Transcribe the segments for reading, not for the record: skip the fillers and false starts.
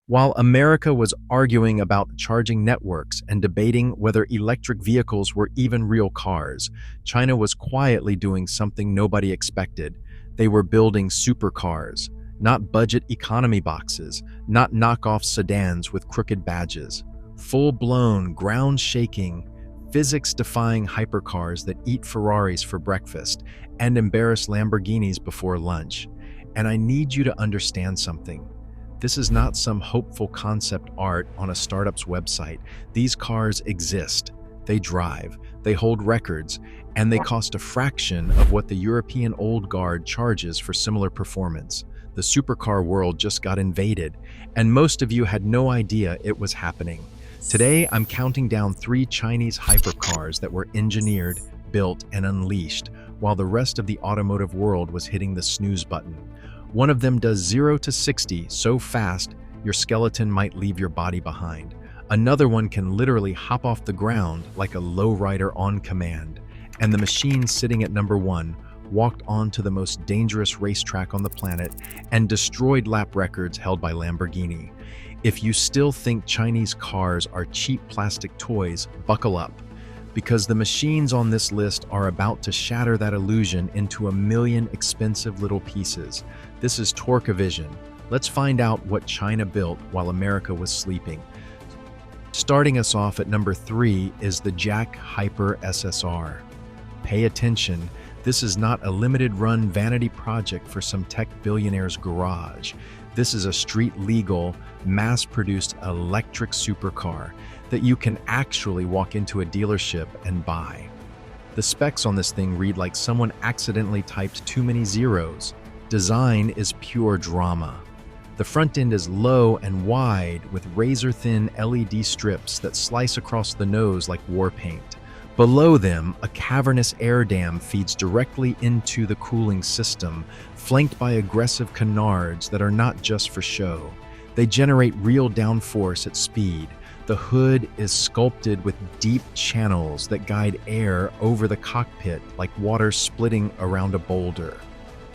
While America was arguing about charging networks and debating whether electric vehicles were even real cars, China was quietly doing something nobody expected. They were building supercars, not budget economy boxes, not knockoff sedans with crooked badges. Full-blown, ground-shaking, physics-defying hypercars that eat Ferraris for breakfast and embarrass Lamborghinis before lunch. And I need you to understand something. This is not some hopeful concept art on a startup's website. These cars exist. They drive, they hold records, and they cost a fraction of what the European old guard charges for similar performance. The supercar world just got invaded, and most of you had no idea it was happening. Today, I'm counting down 3 Chinese hypercars that were engineered, built, and unleashed, while the rest of the automotive world was hitting the snooze button. One of them does 0 to 60 so fast, your skeleton might leave your body behind. Another one can literally hop off the ground like a lowrider on command. And the machine sitting at number 1 walked onto the most dangerous racetrack on the planet and destroyed lap records held by Lamborghini. If you still think Chinese cars are cheap plastic toys, buckle up, because the machines on this list are about to shatter that illusion into a million expensive little pieces. This is Torque-A-Vision. Let's find out what China built while America was sleeping. Starting us off at number 3 is the GAC Hyper SSR. Pay attention, this is not a limited-run vanity project for some tech billionaire's garage. This is a street-legal, mass-produced electric supercar that you can actually walk into a dealership and buy. The specs on this thing read like someone accidentally typed too many zeros. Design is pure drama. The front end is low and wide with razor-thin LED strips that slice across the nose like war paint. Below them, a cavernous air dam feeds directly into the cooling system, flanked by aggressive canards that are not just for show. They generate real downforce at speed. The hood is sculpted with deep channels that guide air over the cockpit like water splitting around a boulder.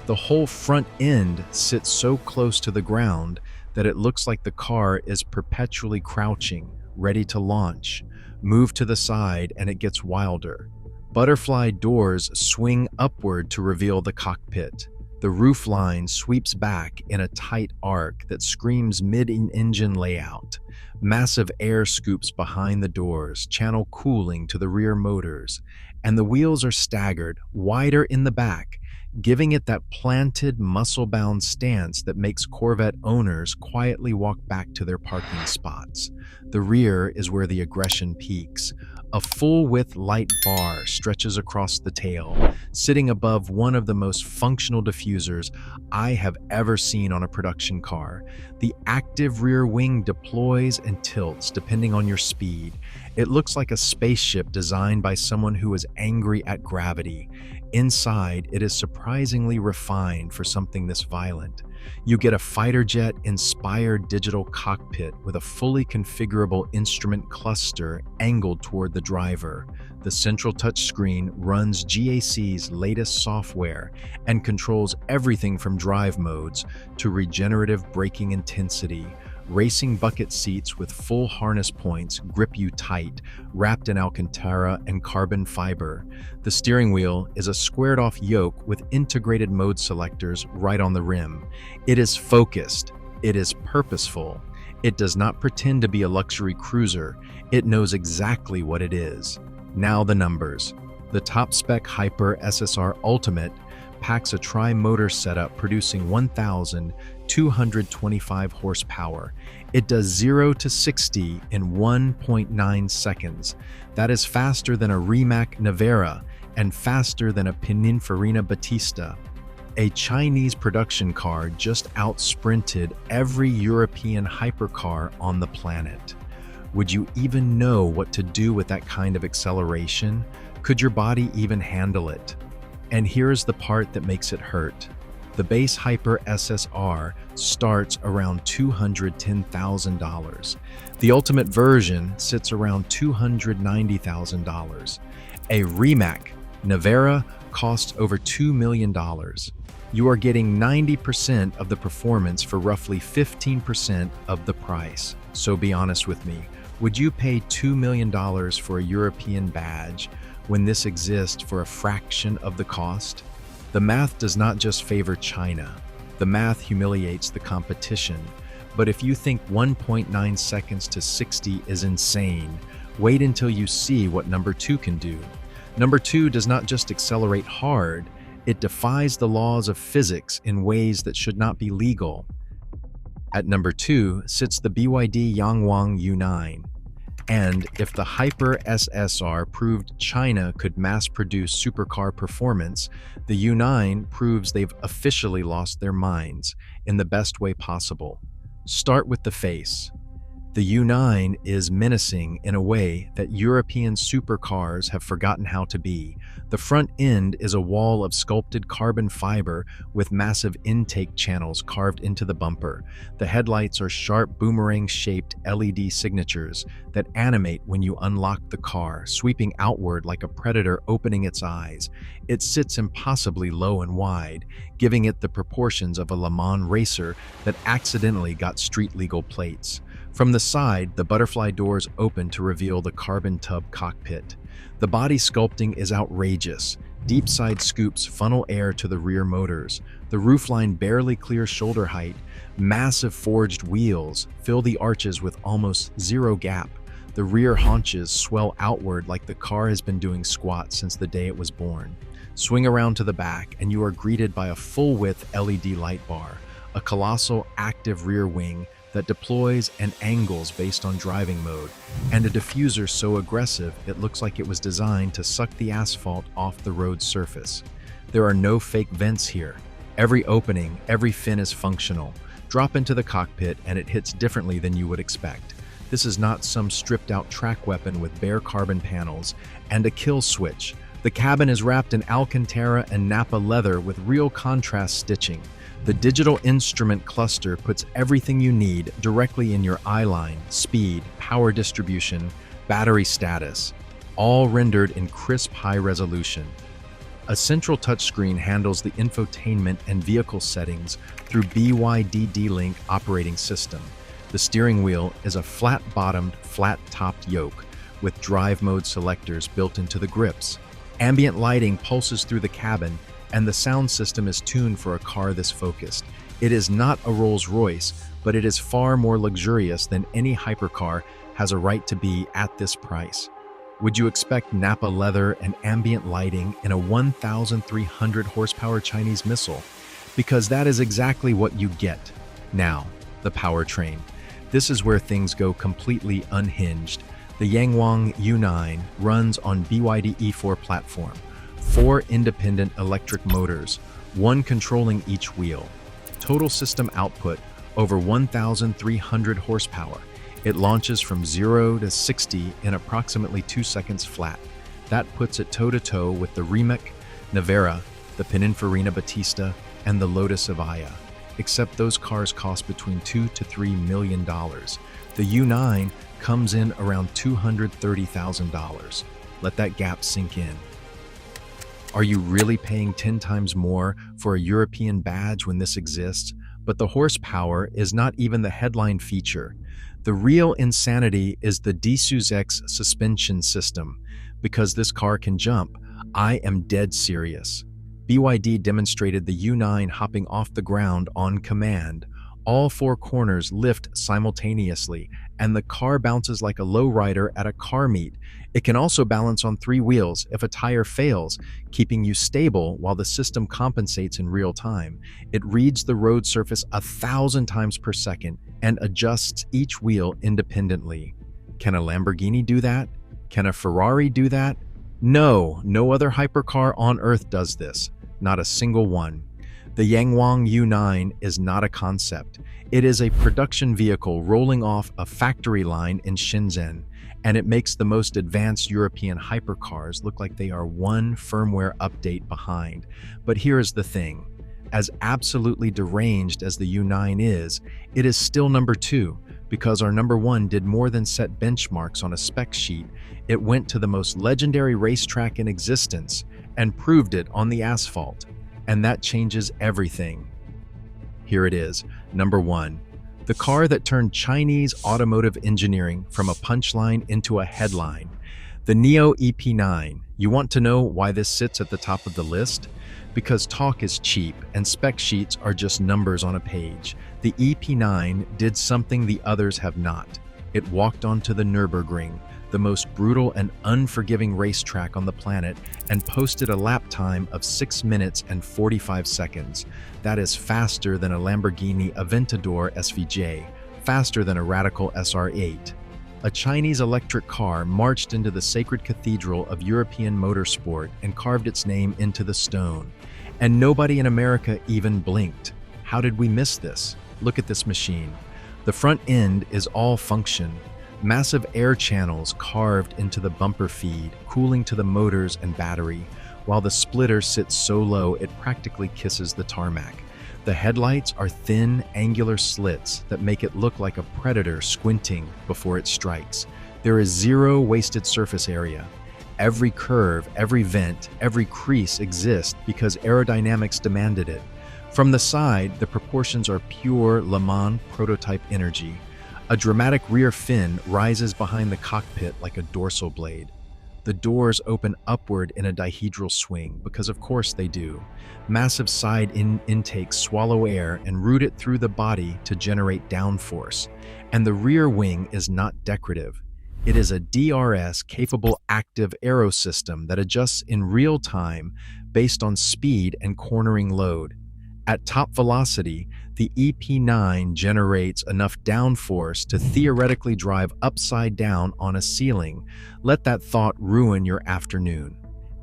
The whole front end sits so close to the ground that it looks like the car is perpetually crouching, ready to launch. Move to the side and it gets wilder. Butterfly doors swing upward to reveal the cockpit. The roofline sweeps back in a tight arc that screams mid-engine layout. Massive air scoops behind the doors, channel cooling to the rear motors, and the wheels are staggered, wider in the back, giving it that planted, muscle-bound stance that makes Corvette owners quietly walk back to their parking spots. The rear is where the aggression peaks. A full-width light bar stretches across the tail, sitting above one of the most functional diffusers I have ever seen on a production car. The active rear wing deploys and tilts depending on your speed. It looks like a spaceship designed by someone who is angry at gravity. Inside, it is surprisingly refined for something this violent. You get a fighter jet-inspired digital cockpit with a fully configurable instrument cluster angled toward the driver. The central touchscreen runs GAC's latest software and controls everything from drive modes to regenerative braking intensity. Racing bucket seats with full harness points grip you tight, wrapped in Alcantara and carbon fiber. The steering wheel is a squared-off yoke with integrated mode selectors right on the rim. It is focused. It is purposeful. It does not pretend to be a luxury cruiser. It knows exactly what it is. Now the numbers. The top-spec Hyper SSR Ultimate packs a tri-motor setup producing 1,225 horsepower. It does 0 to 60 in 1.9 seconds. That is faster than a Rimac Nevera and faster than a Pininfarina Battista. A Chinese production car just out-sprinted every European hypercar on the planet. Would you even know what to do with that kind of acceleration? Could your body even handle it? And here's the part that makes it hurt. The base Hyper SSR starts around $210,000. The ultimate version sits around $290,000. A Rimac Nevera costs over $2 million. You are getting 90% of the performance for roughly 15% of the price. So be honest with me, would you pay $2 million for a European badge when this exists for a fraction of the cost? The math does not just favor China. The math humiliates the competition. But if you think 1.9 seconds to 60 is insane, wait until you see what number 2 can do. Number 2 does not just accelerate hard, it defies the laws of physics in ways that should not be legal. At number 2 sits the BYD Yangwang U9. And if the Hyper SSR proved China could mass-produce supercar performance, the U9 proves they've officially lost their minds in the best way possible. Start with the face. The U9 is menacing in a way that European supercars have forgotten how to be. The front end is a wall of sculpted carbon fiber with massive intake channels carved into the bumper. The headlights are sharp boomerang-shaped LED signatures that animate when you unlock the car, sweeping outward like a predator opening its eyes. It sits impossibly low and wide, giving it the proportions of a Le Mans racer that accidentally got street-legal plates. From the side, the butterfly doors open to reveal the carbon tub cockpit. The body sculpting is outrageous. Deep side scoops funnel air to the rear motors. The roofline barely clears shoulder height. Massive forged wheels fill the arches with almost zero gap. The rear haunches swell outward like the car has been doing squats since the day it was born. Swing around to the back and you are greeted by a full-width LED light bar, a colossal active rear wing that deploys and angles based on driving mode, and a diffuser so aggressive it looks like it was designed to suck the asphalt off the road surface. There are no fake vents here. Every opening, every fin is functional. Drop into the cockpit and it hits differently than you would expect. This is not some stripped-out track weapon with bare carbon panels and a kill switch. The cabin is wrapped in Alcantara and Napa leather with real contrast stitching. The digital instrument cluster puts everything you need directly in your eye line, speed, power distribution, battery status, all rendered in crisp high resolution. A central touchscreen handles the infotainment and vehicle settings through BYD D-Link operating system. The steering wheel is a flat-bottomed, flat-topped yoke with drive mode selectors built into the grips. Ambient lighting pulses through the cabin, and the sound system is tuned for a car this focused. It is not a Rolls-Royce, but it is far more luxurious than any hypercar has a right to be at this price. Would you expect Napa leather and ambient lighting in a 1,300 horsepower Chinese missile? Because that is exactly what you get. Now, the powertrain. This is where things go completely unhinged. The Yangwang U9 runs on BYD E4 platform. 4 independent electric motors, 1 controlling each wheel. Total system output over 1,300 horsepower. It launches from 0 to 60 in approximately 2 seconds flat. That puts it toe-to-toe with the Rimac, Navara, the Pininfarina Battista, and the Lotus Evija. Except those cars cost between $2 to $3 million. The U9 comes in around $230,000. Let that gap sink in. Are you really paying 10 times more for a European badge when this exists? But the horsepower is not even the headline feature. The real insanity is the DiSus-X suspension system. Because this car can jump, I am dead serious. BYD demonstrated the U9 hopping off the ground on command. All 4 corners lift simultaneously, and the car bounces like a lowrider at a car meet. It can also balance on 3 wheels if a tire fails, keeping you stable while the system compensates in real time. It reads the road surface 1,000 times per second and adjusts each wheel independently. Can a Lamborghini do that? Can a Ferrari do that? No, no other hypercar on Earth does this. Not a single one. The Yangwang U9 is not a concept. It is a production vehicle rolling off a factory line in Shenzhen, and it makes the most advanced European hypercars look like they are one firmware update behind. But here is the thing. As absolutely deranged as the U9 is, it is still number 2, because our number 1 did more than set benchmarks on a spec sheet. It went to the most legendary racetrack in existence and proved it on the asphalt. And that changes everything. Here it is. Number 1. The car that turned Chinese automotive engineering from a punchline into a headline. The Nio EP9. You want to know why this sits at the top of the list? Because talk is cheap and spec sheets are just numbers on a page. The EP9 did something the others have not. It walked onto the Nürburgring, the most brutal and unforgiving racetrack on the planet, and posted a lap time of 6 minutes and 45 seconds. That is faster than a Lamborghini Aventador SVJ, faster than a Radical SR8. A Chinese electric car marched into the sacred cathedral of European motorsport and carved its name into the stone. And nobody in America even blinked. How did we miss this? Look at this machine. The front end is all function. Massive air channels carved into the bumper feed, cooling to the motors and battery, while the splitter sits so low it practically kisses the tarmac. The headlights are thin, angular slits that make it look like a predator squinting before it strikes. There is zero wasted surface area. Every curve, every vent, every crease exists because aerodynamics demanded it. From the side, the proportions are pure Le Mans prototype energy. A dramatic rear fin rises behind the cockpit like a dorsal blade. The doors open upward in a dihedral swing, because of course they do. Massive side intakes swallow air and route it through the body to generate downforce. And the rear wing is not decorative. It is a DRS-capable active aero system that adjusts in real time based on speed and cornering load. At top velocity, the EP9 generates enough downforce to theoretically drive upside down on a ceiling. Let that thought ruin your afternoon.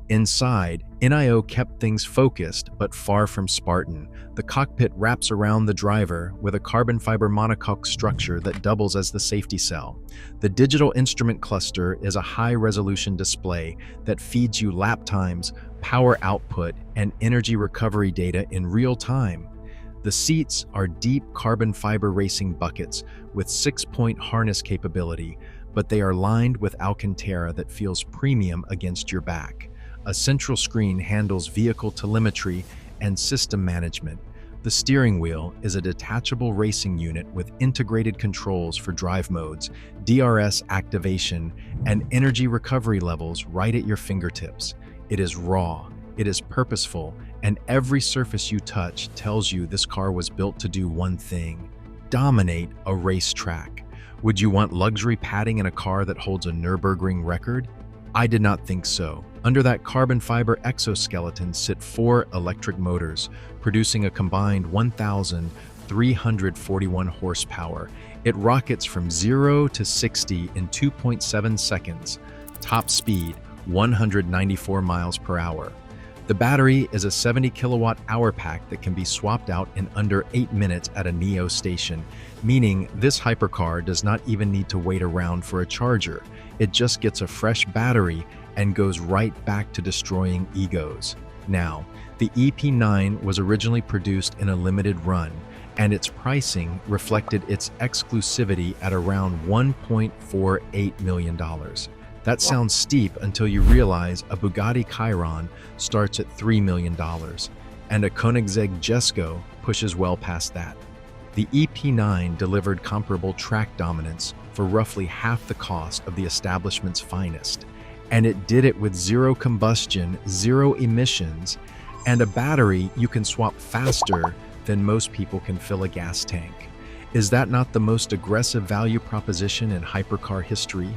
Inside, Nio kept things focused but far from Spartan. The cockpit wraps around the driver with a carbon fiber monocoque structure that doubles as the safety cell. The digital instrument cluster is a high-resolution display that feeds you lap times, power output, and energy recovery data in real time. The seats are deep carbon fiber racing buckets with 6-point harness capability, but they are lined with Alcantara that feels premium against your back. A central screen handles vehicle telemetry and system management. The steering wheel is a detachable racing unit with integrated controls for drive modes, DRS activation, and energy recovery levels right at your fingertips. It is raw, it is purposeful, and every surface you touch tells you this car was built to do one thing: dominate a racetrack. Would you want luxury padding in a car that holds a Nürburgring record? I did not think so. Under that carbon fiber exoskeleton sit 4 electric motors, producing a combined 1,341 horsepower. It rockets from 0 to 60 in 2.7 seconds. Top speed, 194 miles per hour. The battery is a 70 kilowatt hour pack that can be swapped out in under 8 minutes at a Nio station, meaning this hypercar does not even need to wait around for a charger. It just gets a fresh battery and goes right back to destroying egos. Now, the EP9 was originally produced in a limited run, and its pricing reflected its exclusivity at around $1.48 million. That sounds steep until you realize a Bugatti Chiron starts at $3 million, and a Koenigsegg Jesko pushes well past that. The EP9 delivered comparable track dominance for roughly half the cost of the establishment's finest, and it did it with zero combustion, zero emissions, and a battery you can swap faster than most people can fill a gas tank. Is that not the most aggressive value proposition in hypercar history?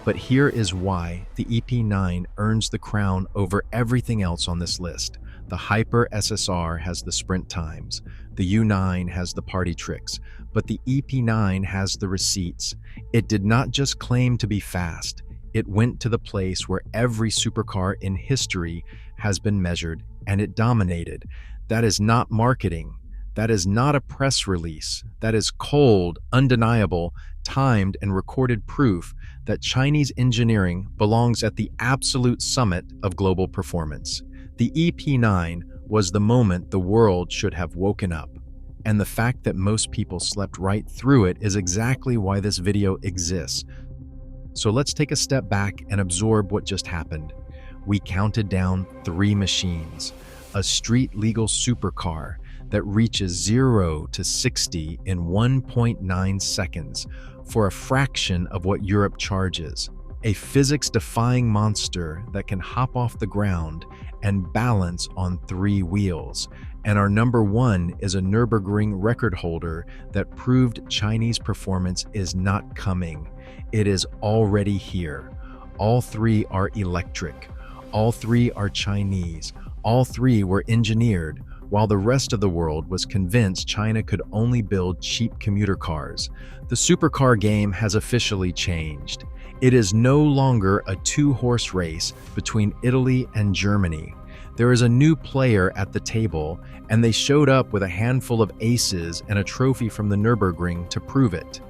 But here is why the EP9 earns the crown over everything else on this list. The Hyper SSR has the sprint times, the U9 has the party tricks, but the EP9 has the receipts. It did not just claim to be fast, it went to the place where every supercar in history has been measured, and it dominated. That is not marketing. That is not a press release. That is cold, undeniable, timed, and recorded proof that Chinese engineering belongs at the absolute summit of global performance. The EP9 was the moment the world should have woken up, and the fact that most people slept right through it is exactly why this video exists. So let's take a step back and absorb what just happened. We counted down 3 machines. a street-legal supercar that reaches 0 to 60 in 1.9 seconds for a fraction of what Europe charges. A physics-defying monster that can hop off the ground and balance on 3 wheels. And our number 1 is a Nürburgring record holder that proved Chinese performance is not coming. It is already here. All 3 are electric. All 3 are Chinese. All 3 were engineered, while the rest of the world was convinced China could only build cheap commuter cars. The supercar game has officially changed. It is no longer a 2-horse race between Italy and Germany. There is a new player at the table, and they showed up with a handful of aces and a trophy from the Nürburgring to prove it.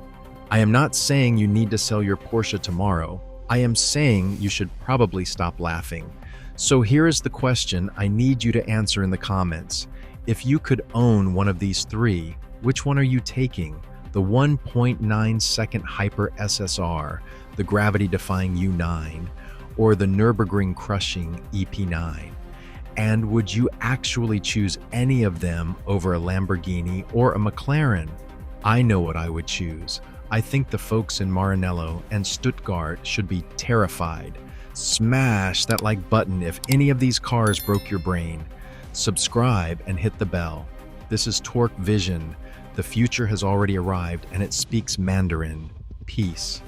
I am not saying you need to sell your Porsche tomorrow. I am saying you should probably stop laughing. So here is the question I need you to answer in the comments. If you could own one of these 3, which one are you taking? The 1.9-second Hyper SSR, the gravity-defying U9, or the Nürburgring-crushing EP9? And would you actually choose any of them over a Lamborghini or a McLaren? I know what I would choose. I think the folks in Maranello and Stuttgart should be terrified. Smash that like button if any of these cars broke your brain. Subscribe and hit the bell. This is Torque Vision. The future has already arrived and it speaks Mandarin. Peace.